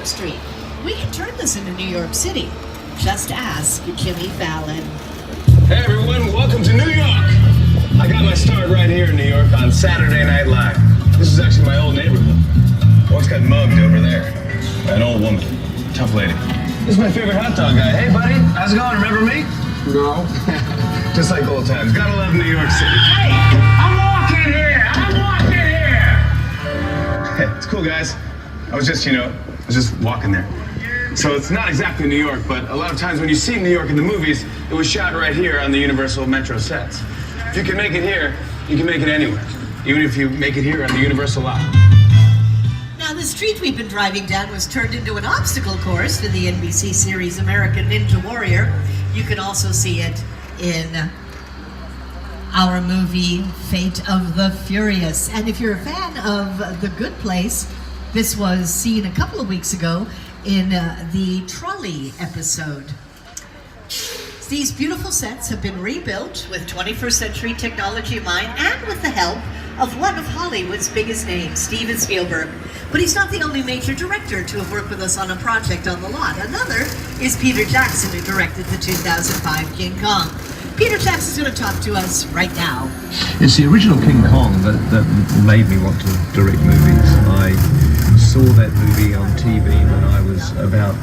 York Street. We can turn this into New York City. Just ask Jimmy Fallon. Hey everyone, welcome to New York. I got my start right here in New York on Saturday Night Live. This is actually my old neighborhood. I once got mugged over there by an old woman. Tough lady. This is my favorite hot dog guy. Hey buddy, how's it going? Remember me? No. Just like old times. Gotta love New York City. Hey, I'm walking here. Hey, it's cool guys. I was just walking there. So it's not exactly New York, but a lot of times when you see New York in the movies, it was shot right here on the Universal Metro sets. If you can make it here, you can make it anywhere. Even if you make it here on the Universal lot. Now, the street we've been driving down was turned into an obstacle course for the NBC series American Ninja Warrior. You can also see it in our movie Fate of the Furious. And if you're a fan of The Good Place, this was seen a couple of weeks ago in the Trolley episode. These beautiful sets have been rebuilt with 21st century technology in mind and with the help of one of Hollywood's biggest names, Steven Spielberg. But he's not the only major director to have worked with us on a project on the lot. Another is Peter Jackson, who directed the 2005 King Kong. Peter Jackson's going to talk to us right now. It's the original King Kong that made me want to direct movies. I saw that movie on TV when I was about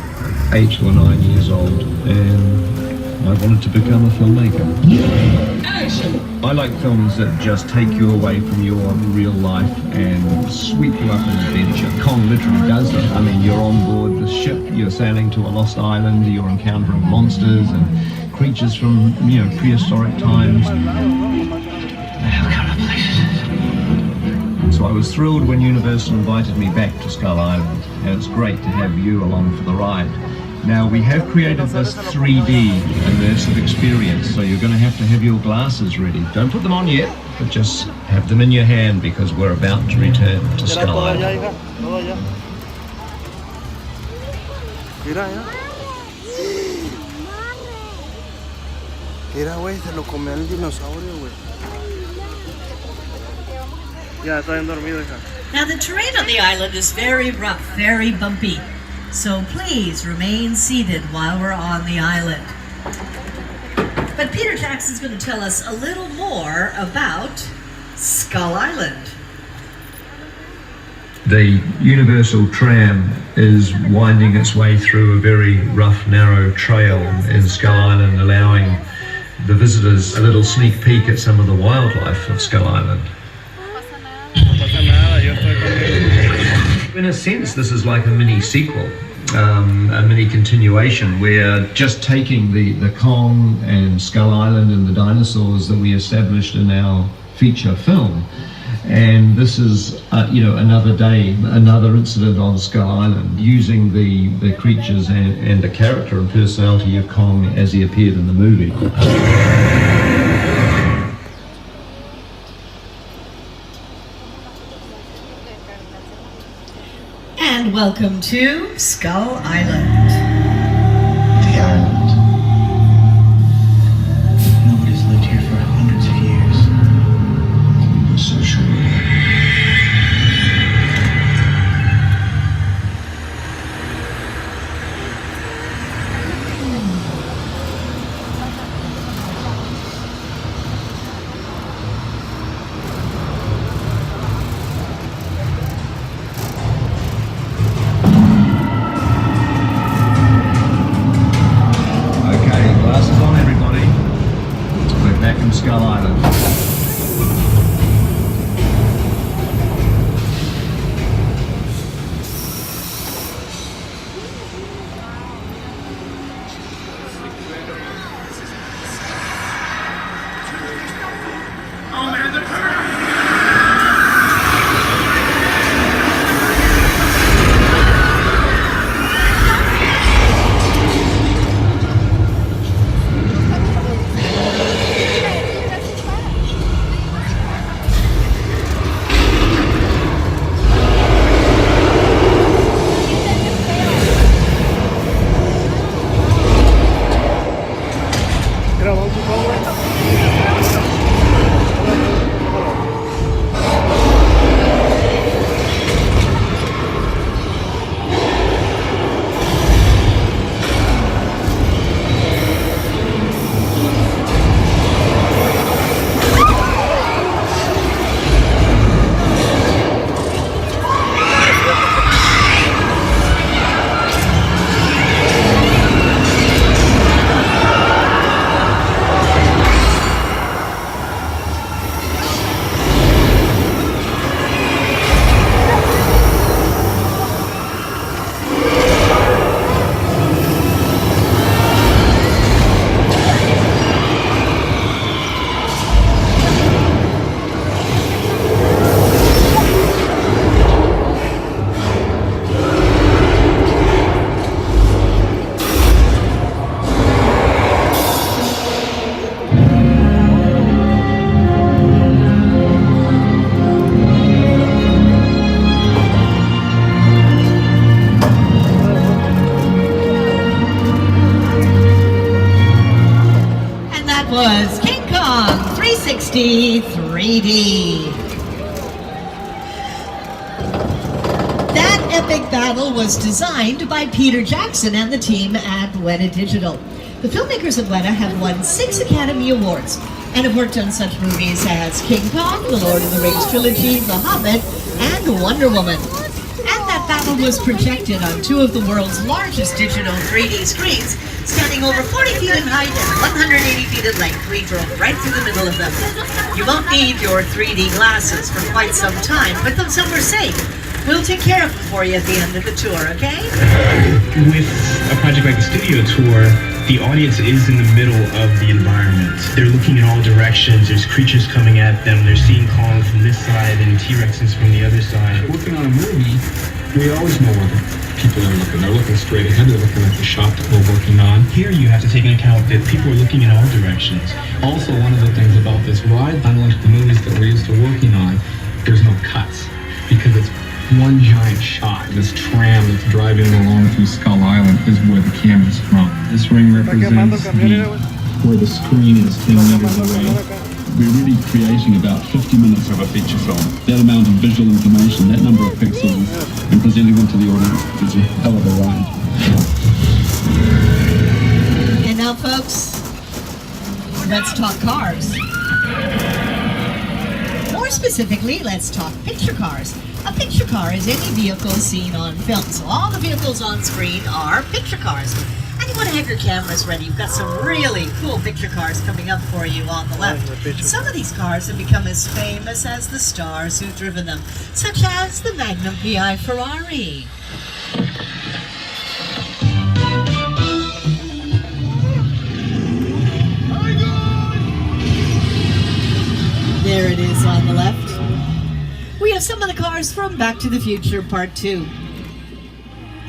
8 or 9 years old, and I wanted to become a filmmaker. Action! I like films that just take you away from your real life and sweep you up in adventure. Kong literally does that. I mean, you're on board the ship, you're sailing to a lost island, you're encountering monsters and creatures from, prehistoric times. So I was thrilled when Universal invited me back to Skull Island, and it's great to have you along for the ride. Now, we have created this 3D immersive experience, so you're going to have your glasses ready. Don't put them on yet, but just have them in your hand because we're about to return to Skull Island. Mira, güey, se lo comió el dinosaurio, güey. Ya, está bien dormido, hija. Now, the terrain on the island is very rough, very bumpy. So please remain seated while we're on the island. But Peter Jackson's going to tell us a little more about Skull Island. The Universal Tram is winding its way through a very rough, narrow trail in Skull Island, allowing the visitors a little sneak peek at some of the wildlife of Skull Island. In a sense, this is like a mini sequel, a mini continuation. We're just taking the Kong and Skull Island and the dinosaurs that we established in our feature film, and this is another day, another incident on Skull Island, using the creatures and the character and personality of Kong as he appeared in the movie. And welcome to Skull Island. The island. Nobody's lived here for hundreds of years. I'm so sure. Majesty 3D. That epic battle was designed by Peter Jackson and the team at Weta Digital. The filmmakers of Weta have won 6 Academy Awards and have worked on such movies as King Kong, The Lord of the Rings trilogy, The Hobbit, and Wonder Woman. And that battle was projected on 2 of the world's largest digital 3D screens, standing over 40 feet in height and 180 feet in length. We drove right through the middle of them. You won't need your 3D glasses for quite some time, but those some are safe. We'll take care of them for you at the end of the tour, okay? With a project like the studio tour, the audience is in the middle of the environment. They're looking in all directions. There's creatures coming at them. They're seeing Kong from this side and T-Rexes from the other side. Working on a movie, we always know where the people are looking. They're looking straight ahead. They're looking at the shot that we're working on. Here you have to take into account that people are looking in all directions. Also, one of the things about this ride, unlike the movies that we're used to working on, there's no cuts because it's one giant shot. This tram that's driving along through Skull Island is where the camera's from. This ring represents where the screen is 10 meters away. We're really creating about 50 minutes of a feature film. That amount of visual information, that number of pixels, and presenting them to the audience is a hell of a ride. And now, folks, let's talk cars. More specifically, let's talk picture cars. A picture car is any vehicle seen on film. So all the vehicles on screen are picture cars. And you want to have your cameras ready. You've got some really cool picture cars coming up for you on the left. Some of these cars have become as famous as the stars who've driven them, such as the Magnum PI Ferrari. There it is on the left. We have some of the cars from Back to the Future Part 2.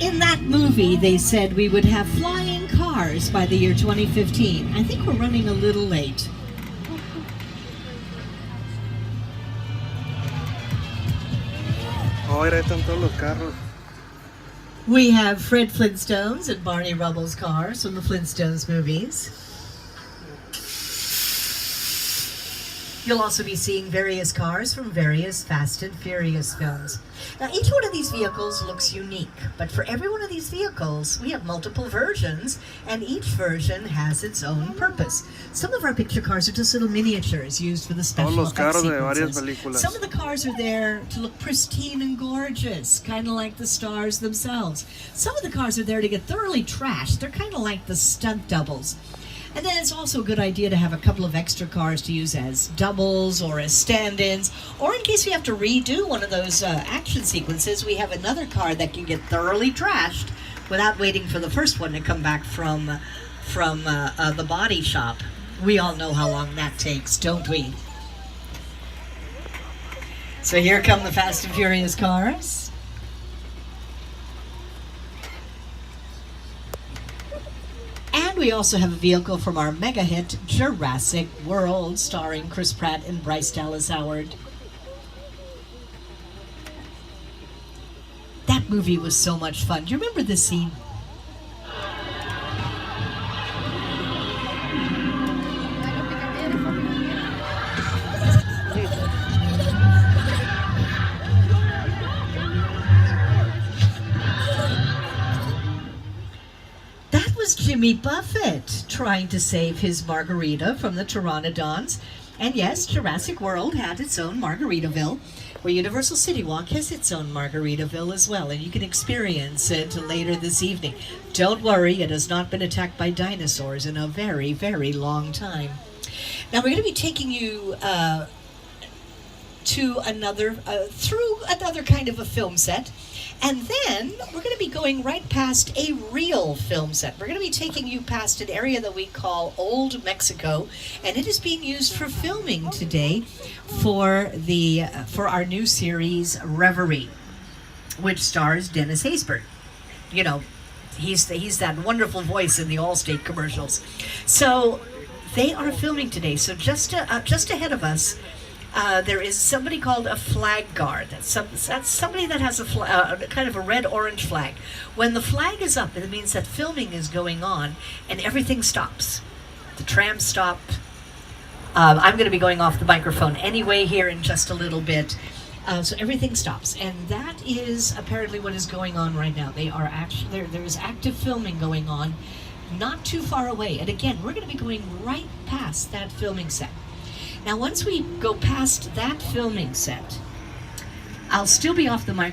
In that movie, they said we would have flying cars by the year 2015. I think we're running a little late. Ahora están todos los carros. We have Fred Flintstone's and Barney Rubble's cars from the Flintstones movies. You'll also be seeing various cars from various Fast and Furious films. Now, each one of these vehicles looks unique, but for every one of these vehicles, we have multiple versions, and each version has its own purpose. Some of our picture cars are just little miniatures used for the special Todos los effects carros de varias sequences. películas. Some of the cars are there to look pristine and gorgeous, kind of like the stars themselves. Some of the cars are there to get thoroughly trashed. They're kind of like the stunt doubles. And then it's also a good idea to have a couple of extra cars to use as doubles or as stand-ins, or in case we have to redo one of those action sequences, we have another car that can get thoroughly trashed without waiting for the first one to come back from the body shop. We all know how long that takes, don't we? So here come the Fast and Furious cars. And we also have a vehicle from our mega hit Jurassic World, starring Chris Pratt and Bryce Dallas Howard. That movie was so much fun. Do you remember this scene? Was Jimmy Buffett trying to save his margarita from the Pteranodons. And yes, Jurassic World had its own Margaritaville, where Universal City Walk has its own Margaritaville as well, and you can experience it later this evening. Don't worry, it has not been attacked by dinosaurs in a very, very long time. Now we're going to be taking you to another, through another kind of a film set. And then we're going to be going right past a real film set. We're going to be taking you past an area that we call Old Mexico, and it is being used for filming today for our new series Reverie, which stars Dennis Haysbert. You know, he's that wonderful voice in the Allstate commercials. So they are filming today. So just ahead of us, there is somebody called a flag guard. That's somebody that has a kind of a red-orange flag. When the flag is up, it means that filming is going on and everything stops. The trams stop, I'm going to be going off the microphone anyway here in just a little bit. So everything stops, and that is apparently what is going on right now. They are actually there is active filming going on, not too far away. And again, we're going to be going right past that filming set. Now, once we go past that filming set, I'll still be off the microphone.